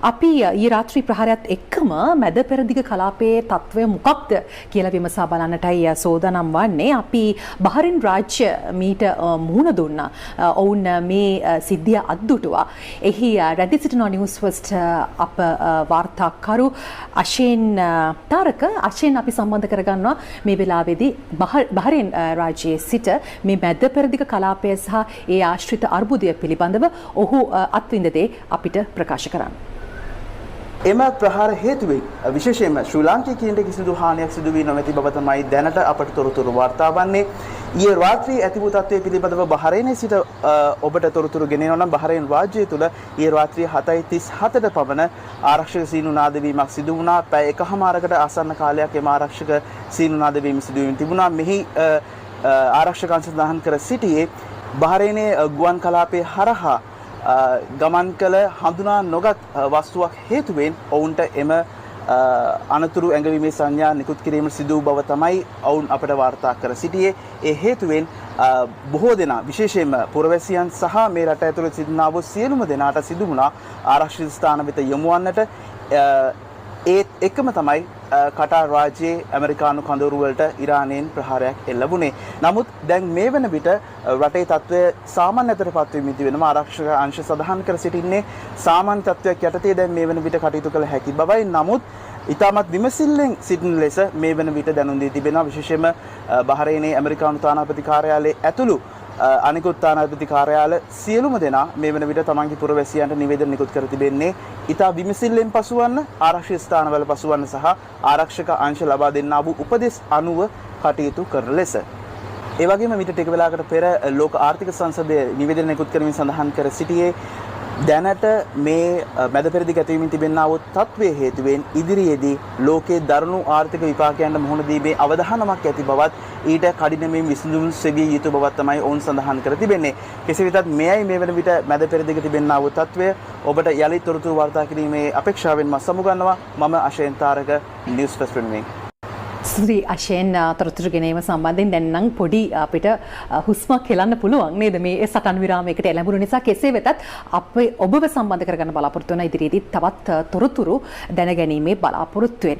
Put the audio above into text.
අපි ඊ රාත්‍රී ප්‍රහාරයත් එක්කම මැද පෙරදිග කලාපයේ තත්ත්වය මොකක්ද කියලා විමසා බලන්නටයි සෝදානම් වන්නේ. අපි බහරින් රාජ්‍ය මීට මුහුණ දුන්නා. ඔවුන් මේ සිද්ධිය අද්දුටුවා. එහි රැඳී සිටින නිවුස් ෆස්ට් අප වාර්තාකරු අශේන් තාරක අශේන් අපි සම්බන්ධ කරගන්නවා මේ වෙලාවේදී බහරින් රාජ්‍යයේ සිට මේ මැද පෙරදිග කලාපය සහ ඒ ආශ්‍රිත අර්බුදය පිළිබඳව ඔහු අත්විඳ දේ අපිට ප්‍රකාශ කරන්න. එම ප්‍රහාර හේතුවෙන් විශේෂයෙන්ම ශ්‍රී ලාංකිකයින්ට කිසිදු හානියක් සිදු වී නොමැති බව තමයි දැනට අපට තොරතුරු වාර්තා වන්නේ. ඊයේ රාත්‍රියේ ඇති වූ තත්ත්වය පිළිබඳව බහරේනයේ සිට ඔබට තොරතුරු ගෙනෙනවා නම් බහරේන් රාජ්‍යය තුළ ඊයේ රාත්‍රියේ 7:37ට පමණ ආරක්ෂක සීනු නාදවීමක් සිදු වුණා. පැය එකහමාරකට ආසන්න කාලයක් එම ආරක්ෂක සීනු නාදවීම සිදු වීම තිබුණා. මෙහි ආරක්ෂක අංශ සඳහන් කර සිටියේ බහරේනයේ ගුවන් කලාපයේ හරහා ගමන් කළ හඳුනා නොගත් වස්තුවක් හේතුවෙන් ඔවුන්ට එම අනතුරු ඇඟවීමේ සංඥා නිකුත් කිරීම සිදු වූ බව තමයි ඔවුන් අපට වාර්තා කර සිටියේ. ඒ හේතුවෙන් බොහෝ දෙනා විශේෂයෙන්ම පුරවැසියන් සහ මේ රට ඇතුළේ සිටිනා වූ සියලුම දෙනාට සිදු වුණා ආරක්ෂිත ස්ථාන වෙත යොමු වන්නට. ඒත් එකම තමයි කටාර් රාජ්‍යයේ ඇමරිකානු කඳවුරු වලට ඉරානයෙන් ප්‍රහාරයක් එල්ල වුණේ. නමුත් දැන් මේ වන විට රටේ තත්ත්වය සාමාන්‍ය අතරපත් වෙමින් තිබෙනවා. ආරක්ෂක අංශ සඳහන් කර සිටින්නේ සාමාන්‍ය තත්ත්වයක් යටතේ දැන් මේ වන විට කටයුතු කළ හැකි බවයි. නමුත් ඉතාමත් විමසිල්ලෙන් සිටින ලෙස මේ වන විට දැනුම් දී තිබෙනවා. විශේෂයෙන්ම බහරේනයේ ඇමරිකානු තානාපති කාර්යාලයේ ඇතුළු අනිකුත් තානාපති කාර්යාල සියලුම දෙනා මේ වන විට තමන්ගේ පුරවැසියන්ට නිවේදන නිකුත් කර තිබෙන්නේ ඉතා විමසිල්ලෙන් පසුවන්න, ආරක්ෂිත ස්ථානවල පසුවන්න සහ ආරක්ෂක අංශ ලබා දෙන්නා වූ උපදෙස් අනුව කටයුතු කරන ලෙස. ඒ වගේම මීට ටික වෙලාවකට පෙර ලෝක ආර්ථික සංසදයේ නිවේදන නිකුත් කරමින් සඳහන් කර සිටියේ දැනට මේ මැද පෙරදිග ඇතිවීමෙන් තිබෙනා වූ තත්ත්වයේ හේතුවෙන් ඉදිරියේදී ලෝකයේ දරුණු ආර්ථික විපාකයන්ට මුහුණ දීමේ අවධානමක් ඇති බවත් ඊට කඩිනමින් විසඳුම් සෙවිය යුතු බවක් තමයි ඔවුන් සඳහන් කර තිබෙන්නේ. කෙසේ වෙතත් මෙයයි මේ වන විට මැද පෙරදිග තිබෙනා වූ තත්ත්වය ඔබට යලිත් තොරතුරු වාර්තා කිරීමේ අපේක්ෂාවෙන් මම සමුගන්නවා. මම අශේන් තාරක නිවුස් ෆස්ට් වෙනුවෙන්. ශ්‍රී අශේන් තොරතුරු ගෙනීම සම්බන්ධයෙන් දැන් නම් පොඩි අපිට හුස්මක් හෙලන්න පුළුවන් නේද මේ සටන් විරාමයකට එළඹුණු නිසා. කෙසේ වෙතත් අපි ඔබව සම්බන්ධ කරගන්න බලාපොරොත්තු වෙන ඉදිරියේදී තවත් තොරතුරු දැනගැනීමේ බලාපොරොත්තු වෙන